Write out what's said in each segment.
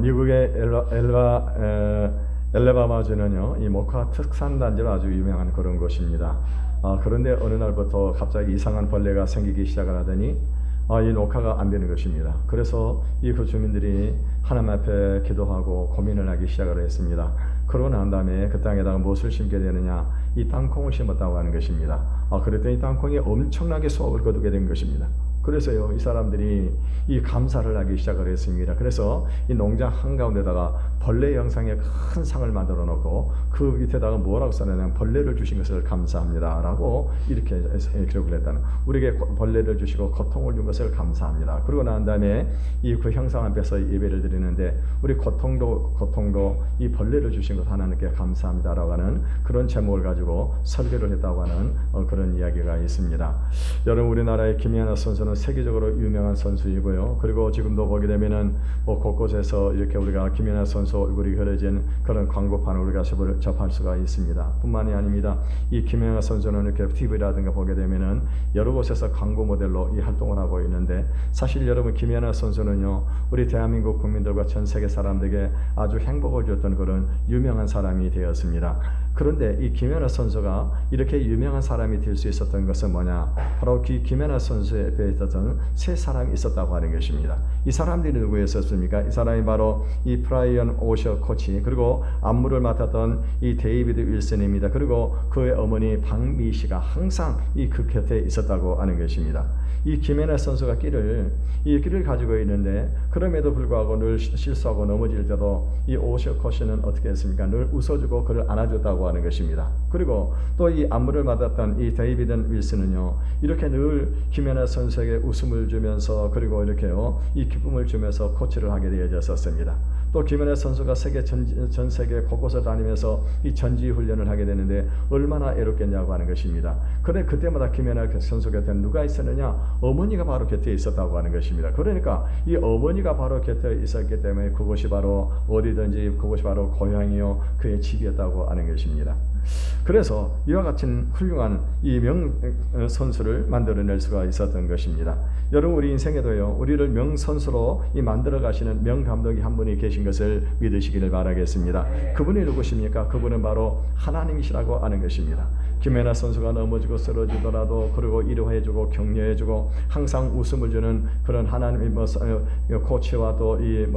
미국의 엘레바마주는요, 이 모카 특산단지로 아주 유명한 그런 곳입니다. 그런데 어느 날부터 갑자기 이상한 벌레가 생기기 시작을 하더니 이 녹화가 안 되는 것입니다. 그래서 그 주민들이 하나님 앞에 기도하고 고민을 하기 시작을 했습니다. 그러고 난 다음에 그 땅에다가 무엇을 심게 되느냐, 이 땅콩을 심었다고 하는 것입니다. 그랬더니 땅콩이 엄청나게 수확을 거두게 된 것입니다. 그래서요, 이 사람들이 이 감사를 하기 시작을 했습니다. 그래서 이 농장 한가운데다가 벌레 형상의 큰 상을 만들어 놓고 그 밑에다가 뭐라고 써냐면 벌레를 주신 것을 감사합니다 라고 이렇게 기록을 했다는, 우리에게 벌레를 주시고 고통을 준 것을 감사합니다. 그러고 난 다음에 이 그 형상 앞에서 예배를 드리는데, 우리 고통도 이 벌레를 주신 것 하나님께 감사합니다 라고 하는 그런 제목을 가지고 설교를 했다고 하는 그런 이야기가 있습니다. 여러분, 우리나라의 김연아 선수는 세계적으로 유명한 선수이고요. 그리고 지금도 보게 되면은 곳곳에서 이렇게 우리가 김연아 선수 얼굴이 그려진 그런 광고판을 우리가 접할 수가 있습니다. 뿐만이 아닙니다. 이 김연아 선수는 이렇게 TV라든가 보게 되면은 여러 곳에서 광고 모델로 이 활동을 하고 있는데, 사실 여러분, 김연아 선수는요, 우리 대한민국 국민들과 전 세계 사람들에게 아주 행복을 줬던 그런 유명한 사람이 되었습니다. 그런데 이 김연아 선수가 이렇게 유명한 사람이 될 수 있었던 것은 뭐냐? 바로 김연아 선수에 배에 있었던 세 사람이 있었다고 하는 것입니다. 이 사람들이 누구였었습니까? 이 사람이 바로 이 브라이언 오셔 코치, 그리고 안무를 맡았던 이 데이비드 윌슨입니다. 그리고 그의 어머니 박미 씨가 항상 그 곁에 있었다고 하는 것입니다. 이 김연아 선수가 끼를 가지고 있는데, 그럼에도 불구하고 늘 실수하고 넘어질 때도 이 오셔 코치는 어떻게 했습니까? 늘 웃어주고 그를 안아줬다고 하는 것입니다. 그리고 또 이 안무를 맡았던 이 데이비드 윌슨은요, 이렇게 늘 김연아 선수에게 웃음을 주면서, 그리고 이렇게요, 이 기쁨을 주면서 코치를 하게 되어졌었습니다. 또 김연아 선수가 전 세계 곳곳을 다니면서 이 전지 훈련을 하게 되는데 얼마나 애롭겠냐고 하는 것입니다. 그런데 그때마다 김연아 선수 곁에 누가 있었느냐? 어머니가 바로 곁에 있었다고 하는 것입니다. 그러니까 이 어머니가 바로 곁에 있었기 때문에 그곳이 바로 어디든지 그곳이 바로 고향이요, 그의 집이었다고 하는 것입니다. 그래서 이와 같은 훌륭한 이 명선수를 만들어낼 수가 있었던 것입니다. 여러분, 우리 인생에도요, 우리를 명선수로 만들어 가시는 명감독이 한 분이 계신 것을 믿으시기를 바라겠습니다. 그분이 누구십니까? 그분은 바로 하나님이시라고 하는 것입니다. 김연아 선수가 넘어지고 쓰러지더라도 그리고 위로해주고 격려해주고 항상 웃음을 주는 그런 하나님의 코치와 또 이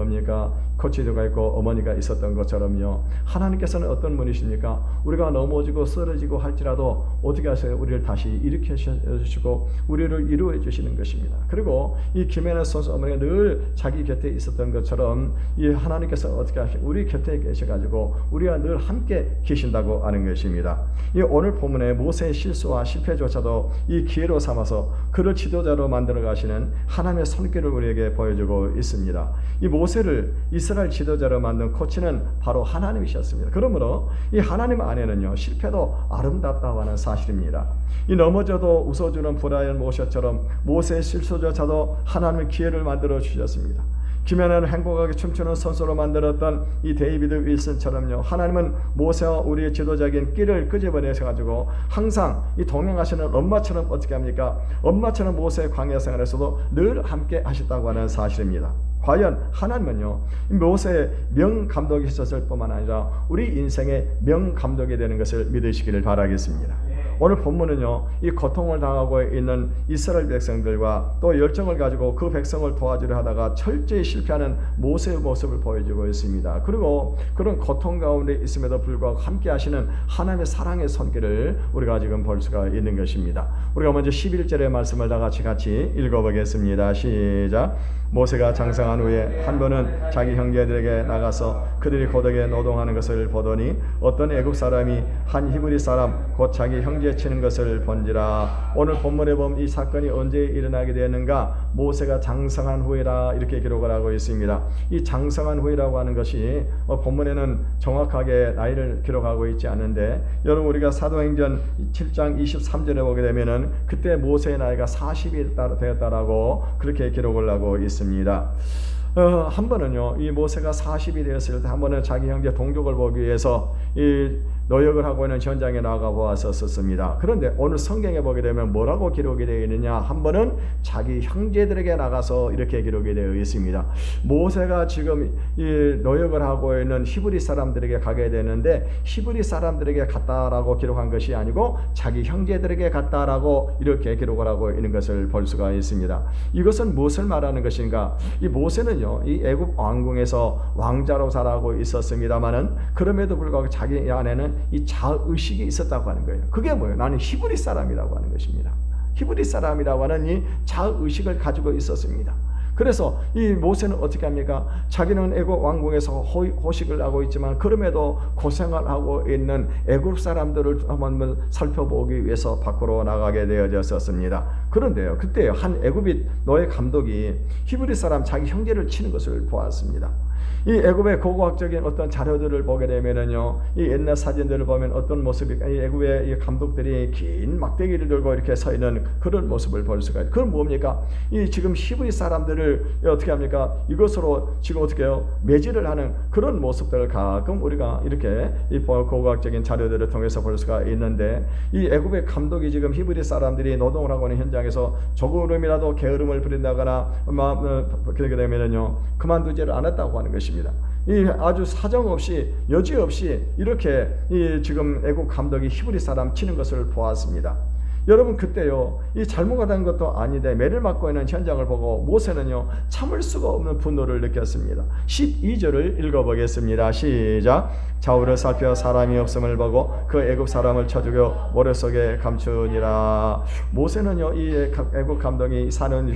코치가 있고 어머니가 있었던 것처럼요, 하나님께서는 어떤 분이십니까? 우리가 넘어지고 쓰러지고 할지라도 어떻게 하세요? 우리를 다시 일으켜 주시고 우리를 위로해 주시는 것입니다. 그리고 이 김연아 선수 어머니가 늘 자기 곁에 있었던 것처럼 이 하나님께서 어떻게 하시고 우리 곁에 계셔가지고 우리와 늘 함께 계신다고 하는 것입니다. 이 오늘 본문에 모세의 실수와 실패조차도 이 기회로 삼아서 그를 지도자로 만들어 가시는 하나님의 손길을 우리에게 보여주고 있습니다. 이 모세를 이스라엘 지도자로 만든 코치는 바로 하나님이셨습니다. 그러므로 이 하나님 안에는요, 실패도 아름답다고 하는 사실입니다. 이 넘어져도 웃어주는 브라이언 모셔처럼 모세의 실수조차도 하나님의 기회를 만들어 주셨습니다. 김연아를 행복하게 춤추는 선수로 만들었던 이 데이비드 윌슨처럼요, 하나님은 모세와 우리의 지도자인 끼를 끄집어내셔가지고 항상 이 동행하시는 엄마처럼 어떻게 합니까? 엄마처럼 모세의 광야 생활에서도 늘 함께 하셨다고 하는 사실입니다. 과연 하나님은요, 모세의 명감독이 있었을 뿐만 아니라 우리 인생의 명감독이 되는 것을 믿으시기를 바라겠습니다. 오늘 본문은요, 이 고통을 당하고 있는 이스라엘 백성들과 또 열정을 가지고 그 백성을 도와주려 하다가 철저히 실패하는 모세의 모습을 보여주고 있습니다. 그리고 그런 고통 가운데 있음에도 불구하고 함께 하시는 하나님의 사랑의 손길을 우리가 지금 볼 수가 있는 것입니다. 우리가 먼저 11절의 말씀을 다 같이 읽어보겠습니다. 시작. 모세가 장성한 후에 한 번은 자기 형제들에게 나가서 그들이 고되게 노동하는 것을 보더니 어떤 애굽 사람이 한 히브리 사람 곧 자기 형제 치는 것을 본지라. 오늘 본문에 보면 이 사건이 언제 일어나게 되었는가? 모세가 장성한 후에라 이렇게 기록을 하고 있습니다. 이 장성한 후이라고 하는 것이 본문에는 정확하게 나이를 기록하고 있지 않은데, 여러분 우리가 사도행전 7장 23절에 보게 되면은 그때 모세의 나이가 40이 되었다라고 그렇게 기록을 하고 있습니다. 한 번은요, 이 모세가 40이 되었을 때 한 번은 자기 형제 동족을 보기 위해서 이 노역을 하고 있는 현장에 나가 보았었습니다. 그런데 오늘 성경에 보게 되면 뭐라고 기록이 되어 있느냐? 한 번은 자기 형제들에게 나가서 이렇게 기록이 되어 있습니다. 모세가 지금 이 노역을 하고 있는 히브리 사람들에게 가게 되는데 히브리 사람들에게 갔다라고 기록한 것이 아니고 자기 형제들에게 갔다라고 이렇게 기록을 하고 있는 것을 볼 수가 있습니다. 이것은 무엇을 말하는 것인가? 이 모세는요, 이 애굽 왕궁에서 왕자로 살아가고 있었습니다만은 그럼에도 불구하고 자기 안에는 이 자의식이 있었다고 하는 거예요. 그게 뭐예요? 나는 히브리 사람이라고 하는 것입니다. 히브리 사람이라고 하는 이 자의식을 가지고 있었습니다. 그래서 이 모세는 어떻게 합니까? 자기는 애굽 왕궁에서 호식을 하고 있지만 그럼에도 고생을 하고 있는 애굽 사람들을 한번 살펴보기 위해서 밖으로 나가게 되어졌었습니다. 그런데요, 그때요, 한 애굽이 노예 감독이 히브리 사람 자기 형제를 치는 것을 보았습니다. 이 애굽의 고고학적인 어떤 자료들을 보게 되면은요, 이 옛날 사진들을 보면 어떤 모습이, 이 애굽의 이 감독들이 긴 막대기를 들고 이렇게 서 있는 그런 모습을 볼 수가 있어요. 그건 뭡니까? 이 지금 히브리 사람들을 어떻게 합니까? 이것으로 지금 어떻게 해요? 매질을 하는 그런 모습들을 가끔 우리가 이렇게 이 고고학적인 자료들을 통해서 볼 수가 있는데, 이 애굽의 감독이 지금 히브리 사람들이 노동을 하고 있는 현장에서 조금이라도 게으름을 부린다거나 그렇게 되면은요, 그만두지를 않았다고 하는 것입니다. 이 아주 사정없이 여지없이 이렇게 이 지금 애국 감독이 히브리 사람 치는 것을 보았습니다. 여러분, 그때요, 이 잘못하는 것도 아닌데 매를 맞고 있는 현장을 보고 모세는요, 참을 수가 없는 분노를 느꼈습니다. 12절을 읽어보겠습니다. 시작. 좌우를 살펴 사람이 없음을 보고 그 애굽 사람을 쳐 죽여 모래 속에 감추니라. 모세는요, 이 애굽 감독이 사는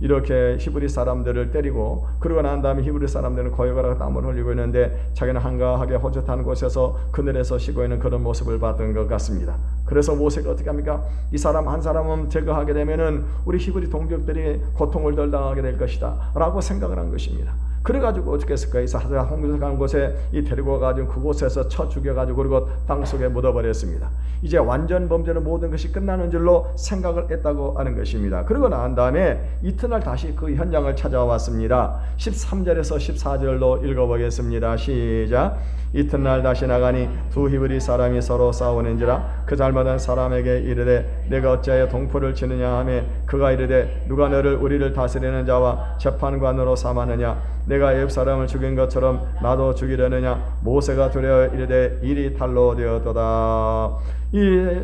이렇게 히브리 사람들을 때리고 그러고 난 다음에 히브리 사람들은 고역을 하고 땀을 흘리고 있는데 자기는 한가하게 호젓한 곳에서 그늘에서 쉬고 있는 그런 모습을 봤던 것 같습니다. 그래서 모세가 어떻게 합니까? 이 사람 한 사람은 제거하게 되면은 우리 히브리 동족들이 고통을 덜 당하게 될 것이다 라고 생각을 한 것입니다. 그래가지고 어떻게 했을까요? 이사야 홍수간 곳에 이 데리고 가지고 그곳에서 쳐 죽여가지고 그리고 땅 속에 묻어버렸습니다. 이제 완전 범죄는 모든 것이 끝나는 줄로 생각을 했다고 하는 것입니다. 그러고 난 다음에 이튿날 다시 그 현장을 찾아왔습니다. 13절에서 14절로 읽어보겠습니다. 시작. 이튿날 다시 나가니 두 히브리 사람이 서로 싸우는지라 그 잘못한 사람에게 이르되 내가 어찌하여 동포를 치느냐 하며 그가 이르되 누가 너를 우리를 다스리는 자와 재판관으로 삼았느냐 내가 애굽 사람을 죽인 것처럼 나도 죽이려느냐 모세가 두려워 이르되 일이 탈로 되었도다. 이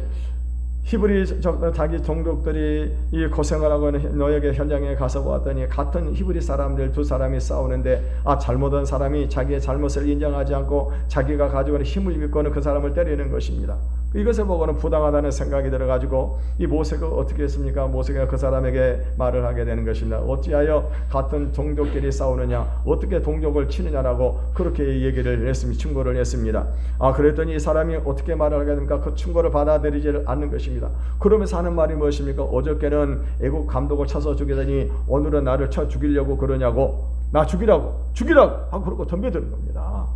히브리 자기 동족들이 이 고생을 하고 있는 노역의 현장에 가서 보았더니 같은 히브리 사람들 두 사람이 싸우는데 잘못한 사람이 자기의 잘못을 인정하지 않고 자기가 가지고 있는 힘을 믿고는 그 사람을 때리는 것입니다. 이것을 보고는 부당하다는 생각이 들어가지고 이 모세가 어떻게 했습니까? 모세가 그 사람에게 말을 하게 되는 것입니다. 어찌하여 같은 동족끼리 싸우느냐, 어떻게 동족을 치느냐라고 그렇게 얘기를 했습니다. 충고를 했습니다. 그랬더니 이 사람이 어떻게 말을 하게 됩니까? 그 충고를 받아들이지 않는 것입니다. 그러면서 하는 말이 무엇입니까? 어저께는 애국 감독을 쳐서 죽이더니 오늘은 나를 쳐 죽이려고 그러냐고, 나 죽이라고 하고 그러고 덤벼드는 겁니다.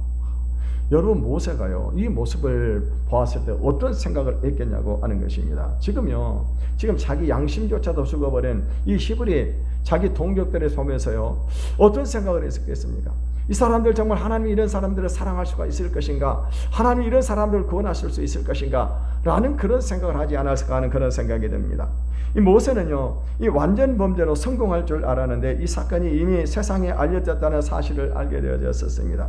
여러분, 모세가요, 이 모습을 보았을 때 어떤 생각을 했겠냐고 하는 것입니다. 지금 자기 양심조차도 죽어버린 이 히브리 자기 동족들의 소면서요, 어떤 생각을 했겠습니까? 이 사람들 정말 하나님이 이런 사람들을 사랑할 수가 있을 것인가? 하나님이 이런 사람들을 구원하실 수 있을 것인가? 라는 그런 생각을 하지 않았을까 하는 그런 생각이 듭니다. 이 모세는요, 이 완전 범죄로 성공할 줄 알았는데 이 사건이 이미 세상에 알려졌다는 사실을 알게 되어졌었습니다.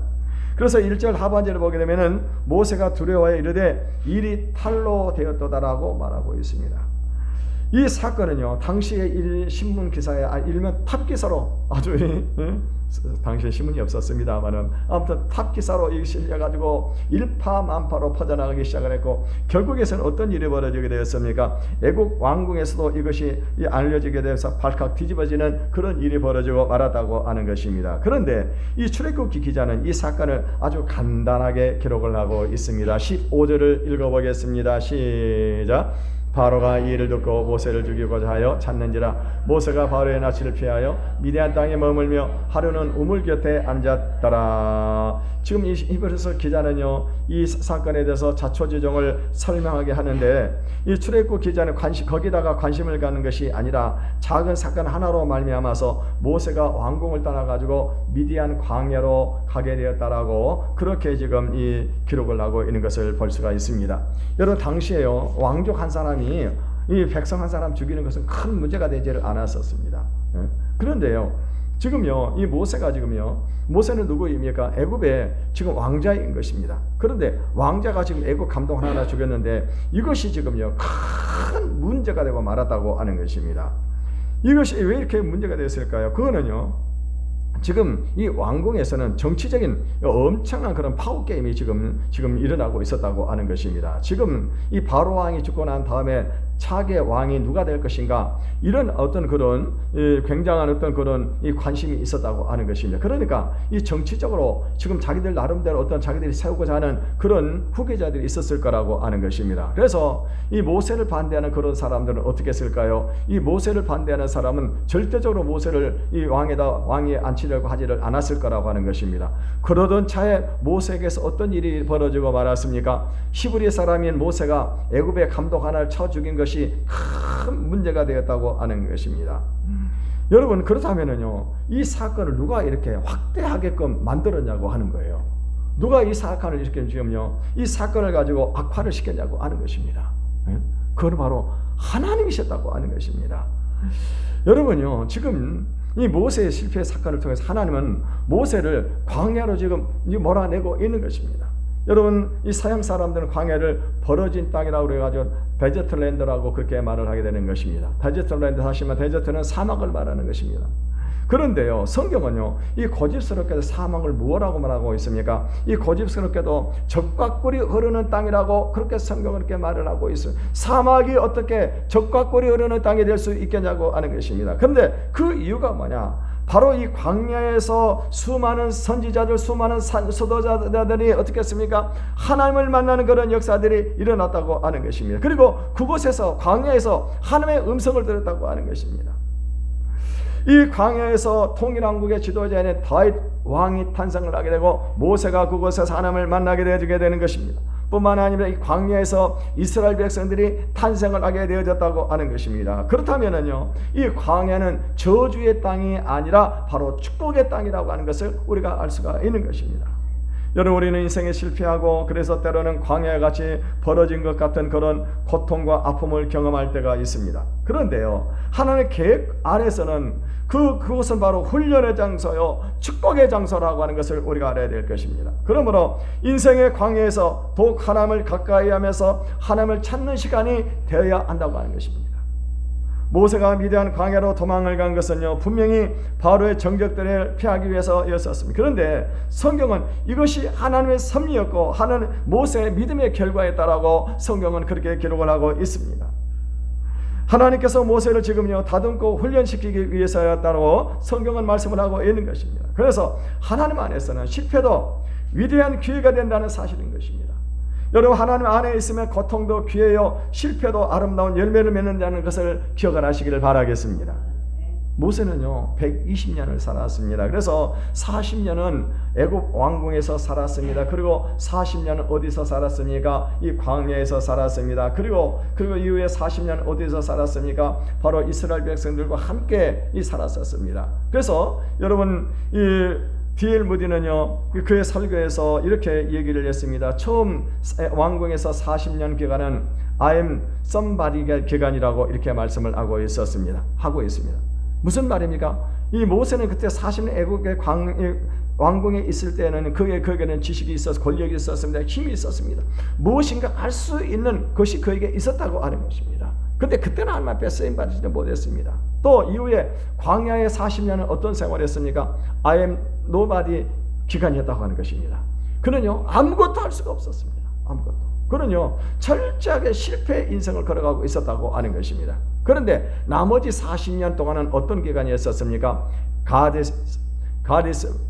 그래서 1절 하반절을 보게 되면은 모세가 두려워해 이르되 일이 탈로 되었도다라고 말하고 있습니다. 이 사건은요, 당시의 신문 기사에 일면 탑 기사로 아주 당시에 신문이 없었습니다만은 아무튼 탑 기사로 이 실려가지고 일파만파로 퍼져나가기 시작을 했고 결국에서는 어떤 일이 벌어지게 되었습니까? 애국 왕궁에서도 이것이 알려지게 돼서 발칵 뒤집어지는 그런 일이 벌어지고 말았다고 하는 것입니다. 그런데 이 출애굽기 기자는 이 사건을 아주 간단하게 기록을 하고 있습니다. 15절을 읽어보겠습니다. 시작. 바로가 이 일을 듣고 모세를 죽이고자 하여 찾는지라. 모세가 바로의 낯을 피하여 미디안 땅에 머물며 하루는 우물 곁에 앉았더라. 지금 이 히브리서 기자는요, 이 사건에 대해서 자초지종을 설명하게 하는데, 이 출애굽 기자는 거기다가 관심을 갖는 것이 아니라 작은 사건 하나로 말미암아서 모세가 왕궁을 떠나가지고 미디안 광야로 가게 되었다라고 그렇게 지금 이 기록을 하고 있는 것을 볼 수가 있습니다. 여러분, 당시에요, 왕족 한 사람이 이 백성 한 사람 죽이는 것은 큰 문제가 되지를 않았었습니다. 그런데요, 지금요, 이 모세가 지금요, 모세는 누구입니까? 애굽의 지금 왕자인 것입니다. 그런데 왕자가 지금 애굽 감독 하나 죽였는데 이것이 지금요, 큰 문제가 되고 말았다고 하는 것입니다. 이것이 왜 이렇게 문제가 됐을까요? 그거는요, 지금 이 왕궁에서는 정치적인 엄청난 그런 파워 게임이 지금 일어나고 있었다고 하는 것입니다. 지금 이 바로 왕이 죽고 난 다음에 차기 왕이 누가 될 것인가, 이런 어떤 그런 굉장한 어떤 그런 이 관심이 있었다고 하는 것입니다. 그러니까 이 정치적으로 지금 자기들 나름대로 어떤 자기들이 세우고자 하는 그런 후계자들이 있었을 거라고 하는 것입니다. 그래서 이 모세를 반대하는 그런 사람들은 어떻게 했을까요? 이 모세를 반대하는 사람은 절대적으로 모세를 이 왕위에 앉히려고 하지를 않았을 거라고 하는 것입니다. 그러던 차에 모세에게서 어떤 일이 벌어지고 말았습니까? 히브리 사람인 모세가 애굽의 감독 하나를 쳐 죽인 것이 큰 문제가 되었다고 하는 것입니다. 여러분, 그렇다면은요, 이 사건을 누가 이렇게 확대하게끔 만들었냐고 하는 거예요. 누가 이 사건을 이렇게 지금요, 이 사건을 가지고 악화를 시켰냐고 하는 것입니다. 그건 바로 하나님이셨다고 하는 것입니다. 여러분요, 지금 이 모세의 실패 사건을 통해서 하나님은 모세를 광야로 지금 몰아내고 있는 것입니다. 여러분, 이 서양 사람들은 광야를 벌어진 땅이라고 그래가지고 데저트랜드라고 그렇게 말을 하게 되는 것입니다. 데저트랜드 하시면 데저트는 사막을 말하는 것입니다. 그런데요, 성경은요, 이 고집스럽게도 사막을 무엇라고 말하고 있습니까? 이 고집스럽게도 젖과 꿀이 흐르는 땅이라고 그렇게 성경은 이렇게 말을 하고 있어요. 사막이 어떻게 젖과 꿀이 흐르는 땅이 될 수 있겠냐고 하는 것입니다. 그런데 그 이유가 뭐냐? 바로 이 광야에서 수많은 선지자들, 수많은 수도자들이 어떻게 했습니까? 하나님을 만나는 그런 역사들이 일어났다고 하는 것입니다. 그리고 그곳에서, 광야에서 하나님의 음성을 들었다고 하는 것입니다. 이 광야에서 통일왕국의 지도자인 다윗 왕이 탄생을 하게 되고 모세가 그곳에서 하나님을 만나게 되게 되는 것입니다. 뿐만 아니라 이 광야에서 이스라엘 백성들이 탄생을 하게 되어졌다고 하는 것입니다. 그렇다면은요, 이 광야는 저주의 땅이 아니라 바로 축복의 땅이라고 하는 것을 우리가 알 수가 있는 것입니다. 여러분, 우리는 인생에 실패하고 그래서 때로는 광야같이 벌어진 것 같은 그런 고통과 아픔을 경험할 때가 있습니다. 그런데요, 하나님의 계획 안에서는 그곳은 바로 훈련의 장소요, 축복의 장소라고 하는 것을 우리가 알아야 될 것입니다. 그러므로 인생의 광야에서 더욱 하나님을 가까이 하면서 하나님을 찾는 시간이 되어야 한다고 하는 것입니다. 모세가 미디안 광야로 도망을 간 것은요, 분명히 바로의 정적들을 피하기 위해서였었습니다. 그런데 성경은 이것이 하나님의 섭리였고 하나님 모세의 믿음의 결과였다라고 성경은 그렇게 기록을 하고 있습니다. 하나님께서 모세를 지금요 다듬고 훈련시키기 위해서였다고 성경은 말씀을 하고 있는 것입니다. 그래서 하나님 안에서는 실패도 위대한 기회가 된다는 사실인 것입니다. 여러분, 하나님 안에 있으면 고통도 기회요, 실패도 아름다운 열매를 맺는다는 것을 기억을 하시기를 바라겠습니다. 모세는요 120년을 살았습니다. 그래서 40년은 애굽 왕궁에서 살았습니다. 그리고 40년은 어디서 살았습니까? 이 광야에서 살았습니다. 그리고 이후에 40년 어디서 살았습니까? 바로 이스라엘 백성들과 함께 살았었습니다. 그래서 여러분, 이 D.L. 무디는요 그의 설교에서 이렇게 얘기를 했습니다. 처음 왕궁에서 40년 기간은 I am somebody 기간이라고 이렇게 말씀을 하고 있습니다. 무슨 말입니까? 이 모세는 그때 40년 애국의 왕궁에 있을 때는 그에게는 지식이 있었고 권력이 있었습니다. 힘이 있었습니다. 무엇인가 알 수 있는 것이 그에게 있었다고 하는 것입니다. 근데 그때는 얼마 쓰임 받지도 못했습니다. 또 이후에 광야의 40년은 어떤 생활을 했습니까? I am nobody 기간이었다고 하는 것입니다. 그는요 아무것도 할 수가 없었습니다. 아무것도. 그는요 철저하게 실패 인생을 걸어가고 있었다고 하는 것입니다. 그런데 나머지 40년 동안은 어떤 기간이었습니까? God is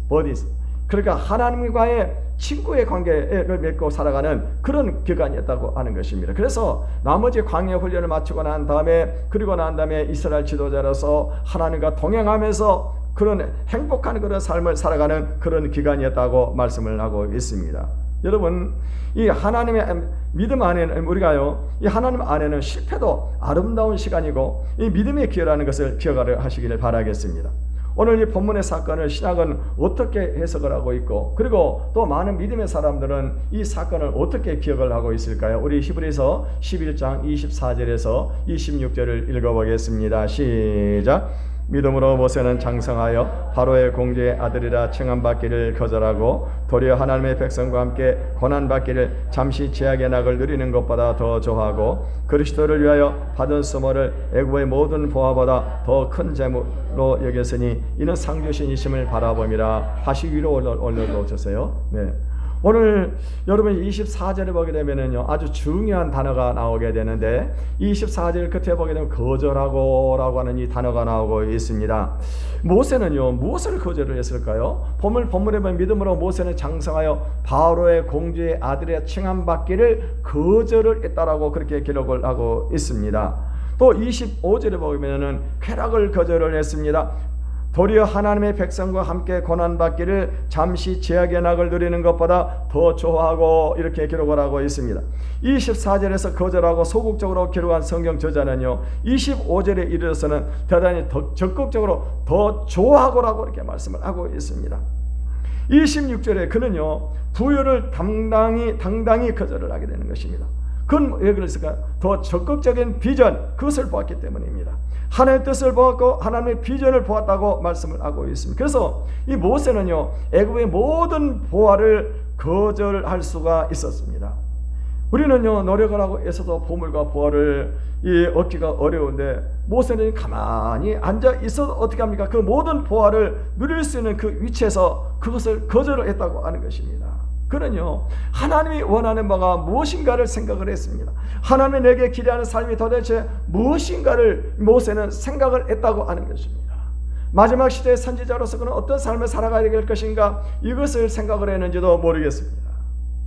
bodies. 그러니까 하나님과의 친구의 관계를 맺고 살아가는 그런 기간이었다고 하는 것입니다. 그래서 나머지 광야 훈련을 마치고 난 다음에 그리고 난 다음에 이스라엘 지도자로서 하나님과 동행하면서 그런 행복한 그런 삶을 살아가는 그런 기간이었다고 말씀을 하고 있습니다. 여러분, 이 하나님의 믿음 안에는 우리가요, 이 하나님 안에는 실패도 아름다운 시간이고 이 믿음의 기회라는 것을 기억하시기를 바라겠습니다. 오늘 이 본문의 사건을 신약은 어떻게 해석을 하고 있고, 그리고 또 많은 믿음의 사람들은 이 사건을 어떻게 기억을 하고 있을까요? 우리 히브리서 11장 24절에서 26절을 읽어보겠습니다. 시작. 믿음으로 모세는 장성하여 바로의 공주의 아들이라 칭함받기를 거절하고 도리어 하나님의 백성과 함께 고난받기를 잠시 제약의 낙을 누리는 것보다 더 좋아하고 그리스도를 위하여 받은 수모를 애굽의 모든 보화보다 더 큰 재물로 여겼으니 이는 상 주신 이심을 바라봄이라. 다시 위로 올려놓으셨어요. 네. 오늘 여러분 24절에 보게 되면은요, 아주 중요한 단어가 나오게 되는데 24절 끝에 보게 되면 거절하고 라고 하는 이 단어가 나오고 있습니다. 모세는요, 무엇을 거절을 했을까요? 본문에 보면 믿음으로 모세는 장성하여 바로의 공주의 아들의 칭함받기를 거절을 했다라고 그렇게 기록을 하고 있습니다. 또 25절에 보면은 쾌락을 거절을 했습니다. 도리어 하나님의 백성과 함께 고난받기를 잠시 제약의 낙을 누리는 것보다 더 좋아하고 이렇게 기록을 하고 있습니다. 24절에서 거절하고 소극적으로 기록한 성경 저자는요, 25절에 이르러서는 대단히 더 적극적으로 더 좋아하고라고 이렇게 말씀을 하고 있습니다. 26절에 그는요, 부여를 당당히 거절을 하게 되는 것입니다. 그건 왜 그랬을까요? 더 적극적인 비전, 그것을 보았기 때문입니다. 하나님의 뜻을 보았고 하나님의 비전을 보았다고 말씀을 하고 있습니다. 그래서 이 모세는요, 애굽의 모든 보화를 거절할 수가 있었습니다. 우리는요, 노력을 하고 애써도 보물과 보화를 얻기가 어려운데 모세는 가만히 앉아 있어도 어떻게 합니까? 그 모든 보화를 누릴 수 있는 그 위치에서 그것을 거절을 했다고 하는 것입니다. 그는요, 하나님이 원하는 바가 무엇인가를 생각을 했습니다. 하나님이 내게 기대하는 삶이 도대체 무엇인가를 모세는 생각을 했다고 하는 것입니다. 마지막 시대의 선지자로서 그는 어떤 삶을 살아가야 될 것인가, 이것을 생각을 했는지도 모르겠습니다.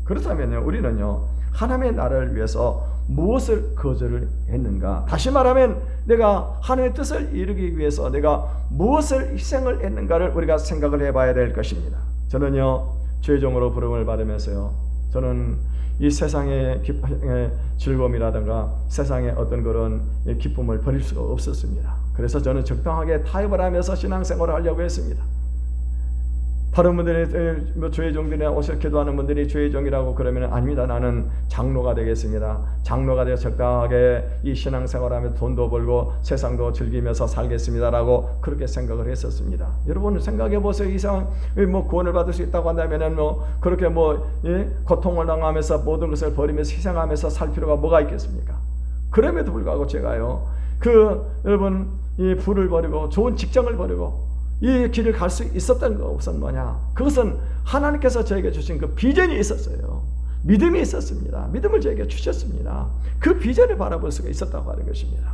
그렇다면요, 우리는요, 하나님의 나라를 위해서 무엇을 거절을 했는가? 다시 말하면 내가 하나님의 뜻을 이루기 위해서 내가 무엇을 희생을 했는가를 우리가 생각을 해봐야 될 것입니다. 저는요, 죄종으로 부름을 받으면서요, 저는 이 세상의 즐거움이라든가 세상의 어떤 그런 기쁨을 버릴 수가 없었습니다. 그래서 저는 적당하게 타협을 하면서 신앙생활을 하려고 했습니다. 다른 분들이 죄종들이나 오실 기도하는 분들이 죄종이라고 그러면 아닙니다. 나는 장로가 되겠습니다. 장로가 되어 적당하게 이 신앙생활하며 돈도 벌고 세상도 즐기면서 살겠습니다라고 그렇게 생각을 했었습니다. 여러분 생각해 보세요. 이상 구원을 받을 수 있다고 한다면은 그렇게 고통을 당하면서 모든 것을 버리면서 희생하면서 살 필요가 뭐가 있겠습니까? 그럼에도 불구하고 제가요, 여러분 이 부를 버리고 좋은 직장을 버리고 이 길을 갈 수 있었던 것은 뭐냐? 그것은 하나님께서 저에게 주신 그 비전이 있었어요. 믿음이 있었습니다. 믿음을 저에게 주셨습니다. 그 비전을 바라볼 수가 있었다고 하는 것입니다.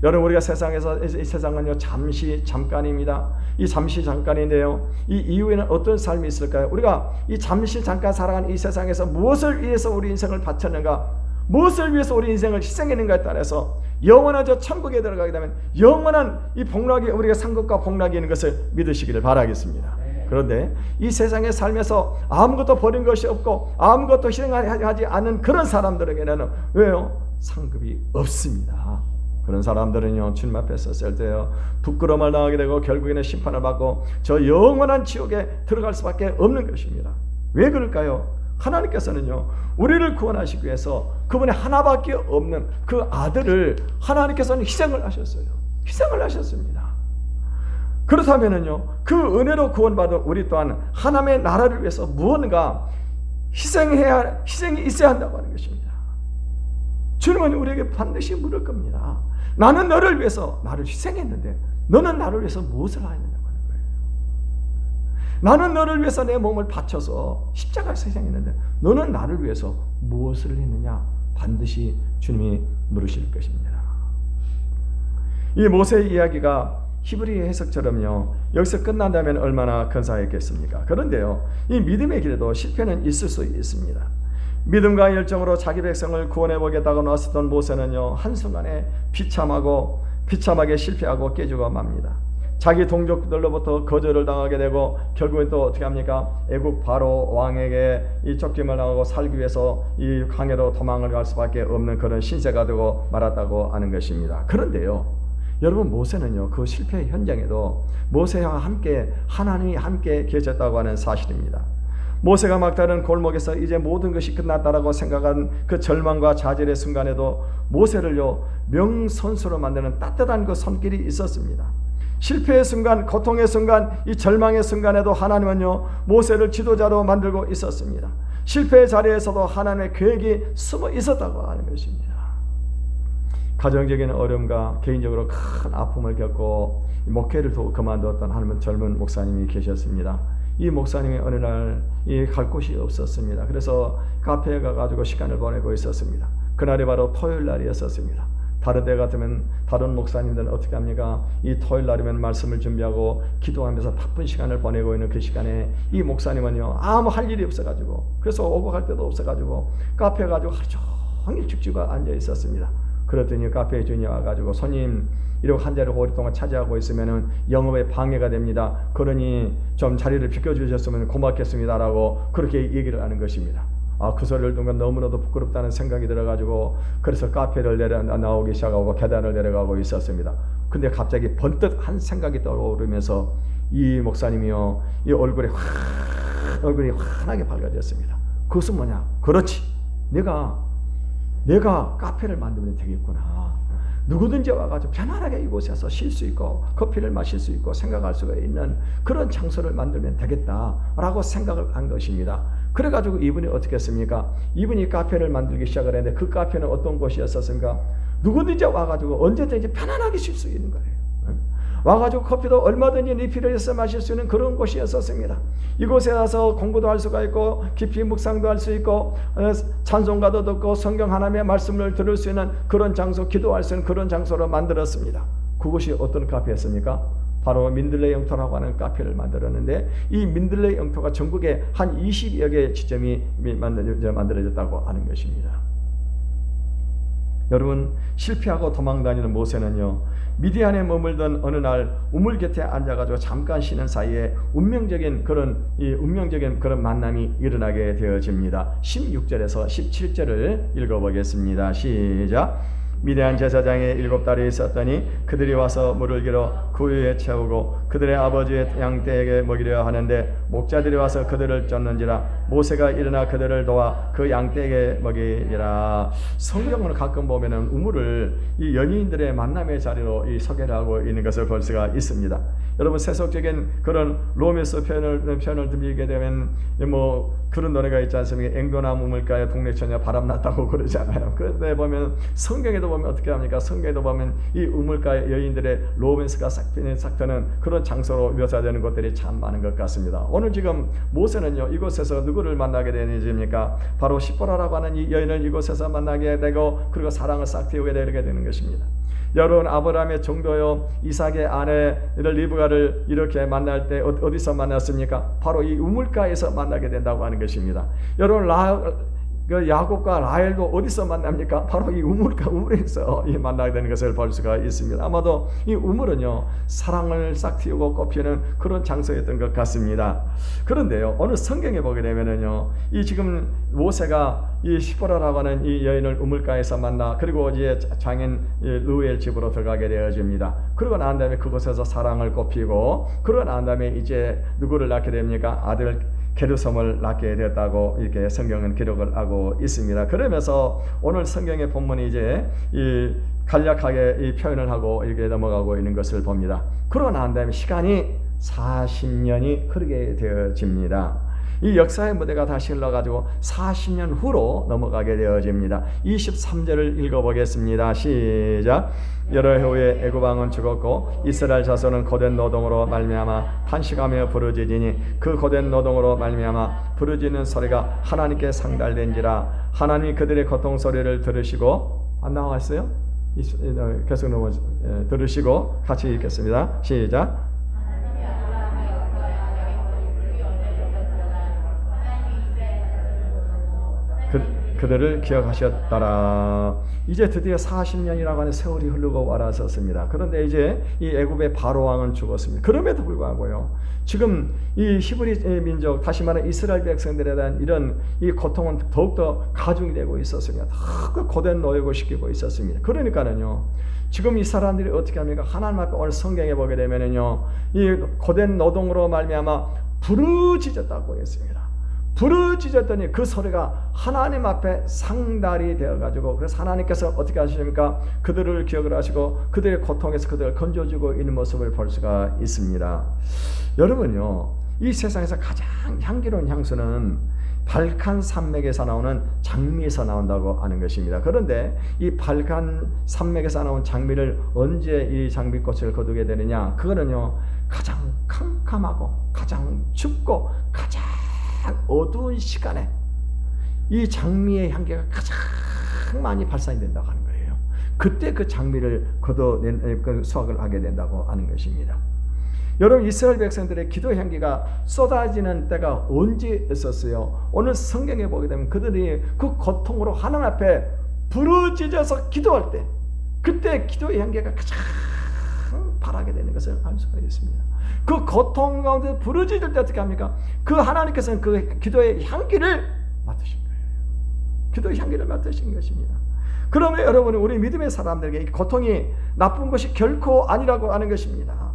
여러분, 우리가 이 세상은요, 잠깐입니다. 이 잠시 잠깐인데요, 이 이후에는 어떤 삶이 있을까요? 우리가 이 잠시 잠깐 살아가는 이 세상에서 무엇을 위해서 우리 인생을 바쳤는가? 무엇을 위해서 우리 인생을 희생했는가에 따라서 영원한 저 천국에 들어가게 되면 영원한 이 복락이, 우리가 상급과 복락이 있는 것을 믿으시기를 바라겠습니다. 그런데 이 세상에 살면서 아무것도 버린 것이 없고 아무것도 희생하지 않은 그런 사람들에게는 왜요? 상급이 없습니다. 그런 사람들은요, 주님 앞에 섰을 때요, 부끄러움을 당하게 되고 결국에는 심판을 받고 저 영원한 지옥에 들어갈 수밖에 없는 것입니다. 왜 그럴까요? 하나님께서는요, 우리를 구원하시기 위해서 그분의 하나밖에 없는 그 아들을 하나님께서는 희생을 하셨어요. 희생을 하셨습니다. 그렇다면은요, 그 은혜로 구원받은 우리 또한 하나님의 나라를 위해서 무언가 희생이 있어야 한다고 하는 것입니다. 주님은 우리에게 반드시 물을 겁니다. 나는 너를 위해서 나를 희생했는데 너는 나를 위해서 무엇을 하였느냐? 나는 너를 위해서 내 몸을 바쳐서 십자가에서 희생했는데 너는 나를 위해서 무엇을 했느냐? 반드시 주님이 물으실 것입니다. 이 모세의 이야기가 히브리 해석처럼요, 여기서 끝난다면 얼마나 근사했겠습니까? 그런데요, 이 믿음의 길에도 실패는 있을 수 있습니다. 믿음과 열정으로 자기 백성을 구원해 보겠다고 나섰던 모세는요, 한순간에 비참하게 실패하고 깨지고 맙니다. 자기 동족들로부터 거절을 당하게 되고 결국엔 또 어떻게 합니까? 애국 바로 왕에게 이 쫓김을 당하고 살기 위해서 이 강해로 도망을 갈 수밖에 없는 그런 신세가 되고 말았다고 하는 것입니다. 그런데요, 여러분, 모세는요, 그 실패 현장에도 모세와 함께 하나님이 함께 계셨다고 하는 사실입니다. 모세가 막다른 골목에서 이제 모든 것이 끝났다라고 생각한 그 절망과 좌절의 순간에도 모세를요, 명선수로 만드는 따뜻한 그 손길이 있었습니다. 실패의 순간, 고통의 순간, 이 절망의 순간에도 하나님은요, 모세를 지도자로 만들고 있었습니다. 실패의 자리에서도 하나님의 계획이 숨어 있었다고 하는 것입니다. 가정적인 어려움과 개인적으로 큰 아픔을 겪고 목회를 그만두었던 한 젊은 목사님이 계셨습니다. 이 목사님이 어느 날 갈 곳이 없었습니다. 그래서 카페에 가가지고 시간을 보내고 있었습니다. 그날이 바로 토요일 날이었었습니다. 다른 때 같으면 다른 목사님들은 어떻게 합니까? 이 토요일 날이면 말씀을 준비하고 기도하면서 바쁜 시간을 보내고 있는 그 시간에 이 목사님은요, 아무 할 일이 없어가지고, 그래서 오고 갈 데도 없어가지고 카페에 가지고 하루 종일 죽죽 앉아 있었습니다. 그랬더니 카페에 주인이 와가지고, 손님 이러고 한 자리를 오랫동안 차지하고 있으면은 영업에 방해가 됩니다. 그러니 좀 자리를 비켜주셨으면 고맙겠습니다라고 그렇게 얘기를 하는 것입니다. 그 소리를 듣고 너무나도 부끄럽다는 생각이 들어가지고, 그래서 카페를 나오기 시작하고 계단을 내려가고 있었습니다. 근데 갑자기 번뜩 한 생각이 떠오르면서 이 목사님이요, 이 얼굴이 환하게 밝아졌습니다. 그것은 뭐냐? 그렇지, 내가 카페를 만들면 되겠구나. 누구든지 와가지고 편안하게 이곳에서 쉴 수 있고 커피를 마실 수 있고 생각할 수가 있는 그런 장소를 만들면 되겠다라고 생각을 한 것입니다. 그래가지고 이분이 어떻게 했습니까? 이분이 카페를 만들기 시작을 했는데, 그 카페는 어떤 곳이었었습니까? 누구든지 와가지고 언제든지 편안하게 쉴 수 있는 거예요. 와가지고 커피도 얼마든지 리필해서 마실 수 있는 그런 곳이었었습니다. 이곳에 와서 공부도 할 수가 있고 깊이 묵상도 할 수 있고 찬송가도 듣고 성경 하나님의 말씀을 들을 수 있는 그런 장소, 기도할 수 있는 그런 장소로 만들었습니다. 그곳이 어떤 카페였습니까? 바로 민들레 영토라고 하는 카페를 만들었는데, 이 민들레 영토가 전국에 한 20여 개의 지점이 만들어졌다고 하는 것입니다. 여러분, 실패하고 도망다니는 모세는요, 미디안에 머물던 어느 날 우물 곁에 앉아가지고 잠깐 쉬는 사이에 운명적인 그런 만남이 일어나게 되어집니다. 16절에서 17절을 읽어보겠습니다. 시작. 미디안 제사장의 7딸이 있었더니 그들이 와서 물을 길어 그 위에 채우고 그들의 아버지의 양떼에게 먹이려 하는데, 목자들이 와서 그들을 쫓는지라 모세가 일어나 그들을 도와 그 양떼에게 먹이리라. 성경을 가끔 보면은 우물을 이 연인들의 만남의 자리로 소개를 하고 있는 것을 볼 수가 있습니다. 여러분, 세속적인 그런 로맨스 표현을 들게 되면 그런 노래가 있지 않습니까? 앵도나 우물가에 동네 처녀 바람났다고 그러잖아요. 그런데 보면 성경에도 보면 어떻게 합니까? 성경에도 보면 이 우물가의 여인들의 로맨스가 싹트는 그런 장소로 묘사되는 것들이 참 많은 것 같습니다. 오늘 지금 모세는요, 이곳에서 누구를 만나게 되는지입니까? 바로 시보라라고 하는 이 여인을 이곳에서 만나게 되고, 그리고 사랑을 싹 틔우게 되는 것입니다. 여러분, 아브라함의 정도요, 이삭의 아내를 리브가를 이렇게 만날 때 어디서 만났습니까? 바로 이 우물가에서 만나게 된다고 하는 것입니다. 여러분, 야곱과 라헬도 어디서 만납니까? 바로 이 우물에서 만나게 되는 것을 볼 수가 있습니다. 아마도 이 우물은요, 사랑을 싹 틔우고 꽃피우는 그런 장소였던 것 같습니다. 그런데요, 오늘 성경에 보게 되면은요, 이 지금 모세가 이 시보라라고 하는 이 여인을 우물가에서 만나, 그리고 이제 장인 르우엘 집으로 들어가게 되어집니다. 그러고 난 다음에 그곳에서 사랑을 꽃피우고, 그러고 난 다음에 이제 누구를 낳게 됩니까? 아들 게르솜을 낳게 되었다고 이렇게 성경은 기록을 하고 있습니다. 그러면서 오늘 성경의 본문이 이제 이 간략하게 이 표현을 하고 이렇게 넘어가고 있는 것을 봅니다. 그러고 난 다음에 시간이 40년이 흐르게 되어집니다. 이 역사의 무대가 다시 흘러가지고 40년 후로 넘어가게 되어집니다. 23절을 읽어보겠습니다. 시작. 여러 해 후에 애굽 왕은 죽었고 이스라엘 자손은 고된 노동으로 말미암아 탄식하며 부르짖으니 그 고된 노동으로 말미암아 부르짖는 소리가 하나님께 상달된지라. 하나님이 그들의 고통 소리를 들으시고, 안 나와 있어요? 계속 들으시고 같이 읽겠습니다. 시작. 그들을 기억하셨더라. 이제 드디어 40년이라고 하는 세월이 흐르고 와라섰습니다. 그런데 이제 이 애굽의 바로 왕은 죽었습니다. 그럼에도 불구하고요, 지금 이 히브리 민족, 다시 말하는 이스라엘 백성들에 대한 이런 이 고통은 더욱더 가중이 되고 있었습니다. 더 고된 노역을 시키고 있었습니다. 그러니까는요, 지금 이 사람들이 어떻게 합니까? 하나님 앞에 오늘 성경에 보게 되면은요, 이 고된 노동으로 말미암아 부르짖었다고 했습니다. 부르짖었더니 그 소리가 하나님 앞에 상달이 되어가지고, 그래서 하나님께서 어떻게 하십니까? 그들을 기억을 하시고 그들의 고통에서 그들을 건져주고 있는 모습을 볼 수가 있습니다. 여러분요, 이 세상에서 가장 향기로운 향수는 발칸 산맥에서 나오는 장미에서 나온다고 하는 것입니다. 그런데 이 발칸 산맥에서 나온 장미를 언제 이 장미꽃을 거두게 되느냐? 그거는요, 가장 캄캄하고 가장 춥고 가장 어두운 시간에 이 장미의 향기가 가장 많이 발산이 된다고 하는 거예요. 그때 그 장미를 걷어낸 그 수확을 하게 된다고 하는 것입니다. 여러분, 이스라엘 백성들의 기도 향기가 쏟아지는 때가 언제 있었어요? 오늘 성경에 보게 되면 그들이 그 고통으로 하나님 앞에 부르짖어서 기도할 때, 그때 기도의 향기가 가장 바라게 되는 것을 알 수가 있습니다. 그 고통 가운데 부르짖을 때 어떻게 합니까? 그 하나님께서는 그 기도의 향기를 맡으신 거예요. 기도의 향기를 맡으신 것입니다. 그러면 여러분, 우리 믿음의 사람들에게 이 고통이 나쁜 것이 결코 아니라고 하는 것입니다.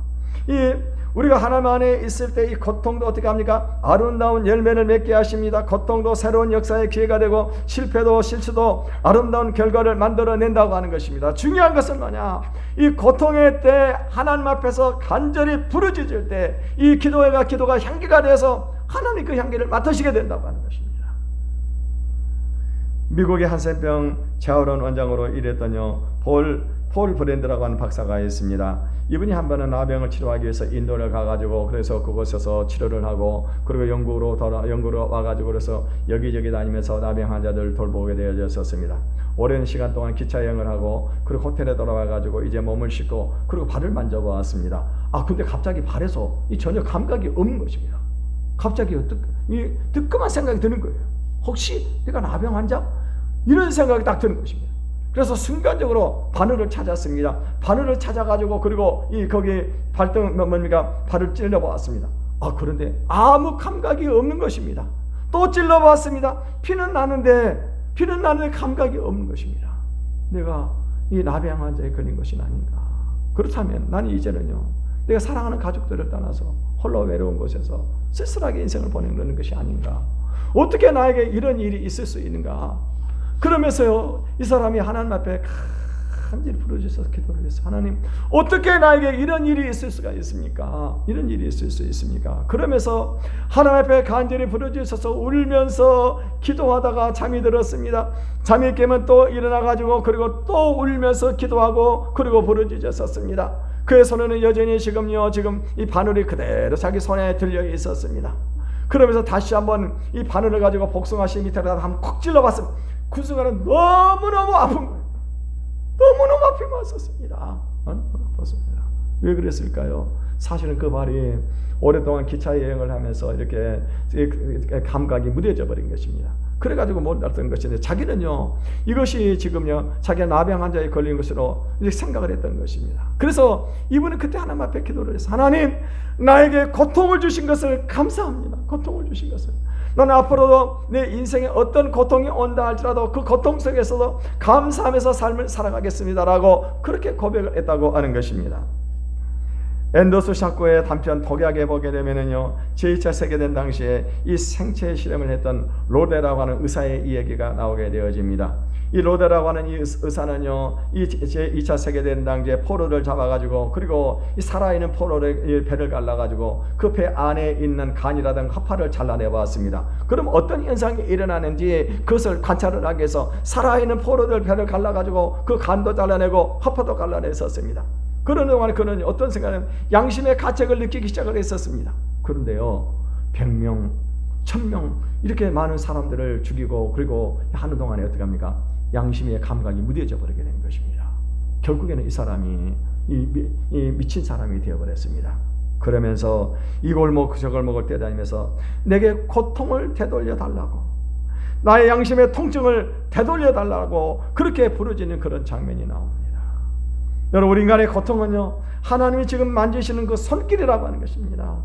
우리가 하나님 안에 있을 때 이 고통도 어떻게 합니까? 아름다운 열매를 맺게 하십니다. 고통도 새로운 역사의 기회가 되고 실패도 실수도 아름다운 결과를 만들어낸다고 하는 것입니다. 중요한 것은 뭐냐? 이 고통의 때 하나님 앞에서 간절히 부르짖을 때 이 기도가 향기가 돼서 하나님 그 향기를 맡으시게 된다고 하는 것입니다. 미국의 한센병 재활원 원장으로 일했던 폴 브랜드라고 하는 박사가 있습니다. 이분이 한 번은 나병을 치료하기 위해서 인도를 가가지고, 그래서 그곳에서 치료를 하고, 그리고 영국으로 와가지고, 그래서 여기저기 다니면서 나병 환자들을 돌보게 되어졌었습니다. 오랜 시간 동안 기차 여행을 하고, 그리고 호텔에 돌아와가지고 이제 몸을 씻고, 그리고 발을 만져보았습니다. 근데 갑자기 발에서 전혀 감각이 없는 것입니다. 갑자기 뜨끔한 생각이 드는 거예요. 혹시 내가 나병 환자? 이런 생각이 딱 드는 것입니다. 그래서 순간적으로 바늘을 찾았습니다. 바늘을 찾아가지고, 그리고 거기 발을 찔러보았습니다. 그런데 아무 감각이 없는 것입니다. 또 찔러보았습니다. 피는 나는데 감각이 없는 것입니다. 내가 이 나병 환자에 걸린 것이 아닌가? 그렇다면 나는 이제는요, 내가 사랑하는 가족들을 떠나서 홀로 외로운 곳에서 쓸쓸하게 인생을 보내는 것이 아닌가? 어떻게 나에게 이런 일이 있을 수 있는가? 그러면서요, 이 사람이 하나님 앞에 간절히 부르짖어서 기도를 했어요. 하나님, 어떻게 나에게 이런 일이 있을 수가 있습니까? 이런 일이 있을 수 있습니까? 그러면서 하나님 앞에 간절히 부르짖어서 울면서 기도하다가 잠이 들었습니다. 잠이 깨면 또 일어나가지고, 그리고 또 울면서 기도하고, 그리고 부르짖었습니다. 그의 손에는 여전히 지금 이 바늘이 그대로 자기 손에 들려 있었습니다. 그러면서 다시 한번 이 바늘을 가지고 복숭아씨 밑에다 한번 콕 찔러봤습니다. 그 순간은 너무너무 아픈 거예요. 너무너무 아픔이 왔었습니다. 아팠습니다. 왜 그랬을까요? 사실은 그 발이 오랫동안 기차 여행을 하면서 이렇게 감각이 무뎌져 버린 것입니다. 그래가지고 몰랐던 것인데, 자기는요, 이것이 지금요, 자기가 나병 환자에 걸린 것으로 이렇게 생각을 했던 것입니다. 그래서 이분은 그때 하나님 앞에 기도를 해서, 하나님, 나에게 고통을 주신 것을 감사합니다. 고통을 주신 것을. 나는 앞으로도 내 인생에 어떤 고통이 온다 할지라도 그 고통 속에서도 감사하면서 삶을 살아가겠습니다라고 그렇게 고백을 했다고 하는 것입니다. 앤더스 샤코의 단편 독약에 보게 되면은요, 제2차 세계대전 당시에 이 생체 실험을 했던 로데라고 하는 의사의 이야기가 나오게 되어집니다. 이 로데라고 하는 이 의사는요, 이 제2차 세계대전 당시에 포로를 잡아가지고, 그리고 이 살아있는 포로의 배를 갈라가지고 그 배 안에 있는 간이라든가 하파를 잘라내봤습니다. 그럼 어떤 현상이 일어나는지 그것을 관찰을 하기 위해서 살아있는 포로들 배를 갈라가지고 그 간도 잘라내고 하파도 갈라냈었습니다. 그러는 동안에 그는 어떤 생각은 양심의 가책을 느끼기 시작을 했었습니다. 그런데요, 100명, 1000명 이렇게 많은 사람들을 죽이고, 그리고 하는 동안에 어떻게 합니까? 양심의 감각이 무뎌져 버리게 된 것입니다. 결국에는 이 사람이 이 미친 사람이 되어버렸습니다. 그러면서 이 골목 저 골목을 뛰어다니면서 내게 고통을 되돌려 달라고, 나의 양심의 통증을 되돌려 달라고 그렇게 부르짖는 그런 장면이 나옵니다. 여러분, 우리 인간의 고통은요, 하나님이 지금 만지시는 그 손길이라고 하는 것입니다.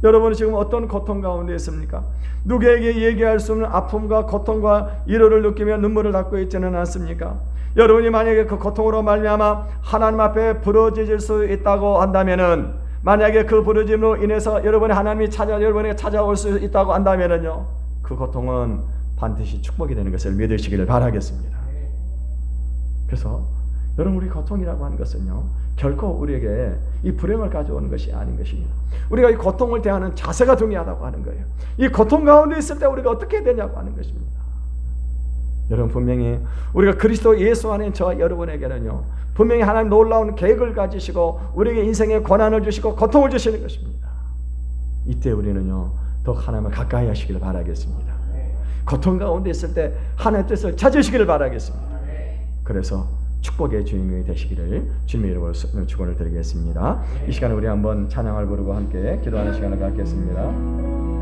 여러분은 지금 어떤 고통 가운데 있습니까? 누구에게 얘기할 수 없는 아픔과 고통과 위로를 느끼며 눈물을 닦고 있지는 않습니까? 여러분이 만약에 그 고통으로 말미암아 하나님 앞에 부르짖을 수 있다고 한다면은, 만약에 그 부르짖음으로 인해서 여러분의 하나님이 여러분에게 찾아올 수 있다고 한다면은요, 그 고통은 반드시 축복이 되는 것을 믿으시기를 바라겠습니다. 그래서 여러분, 우리 고통이라고 하는 것은요, 결코 우리에게 이 불행을 가져오는 것이 아닌 것입니다. 우리가 이 고통을 대하는 자세가 중요하다고 하는 거예요. 이 고통 가운데 있을 때 우리가 어떻게 되냐고 하는 것입니다. 여러분, 분명히 우리가 그리스도 예수 안에 저와 여러분에게는요, 분명히 하나님 놀라운 계획을 가지시고 우리에게 인생의 고난을 주시고 고통을 주시는 것입니다. 이때 우리는요, 더욱 하나님을 가까이 하시기를 바라겠습니다. 고통 가운데 있을 때 하나님의 뜻을 찾으시기를 바라겠습니다. 그래서 축복의 주인공이 되시기를 주님의 이름으로 축원을 드리겠습니다. 이 시간에 우리 한번 찬양을 부르고 함께 기도하는 시간을 갖겠습니다.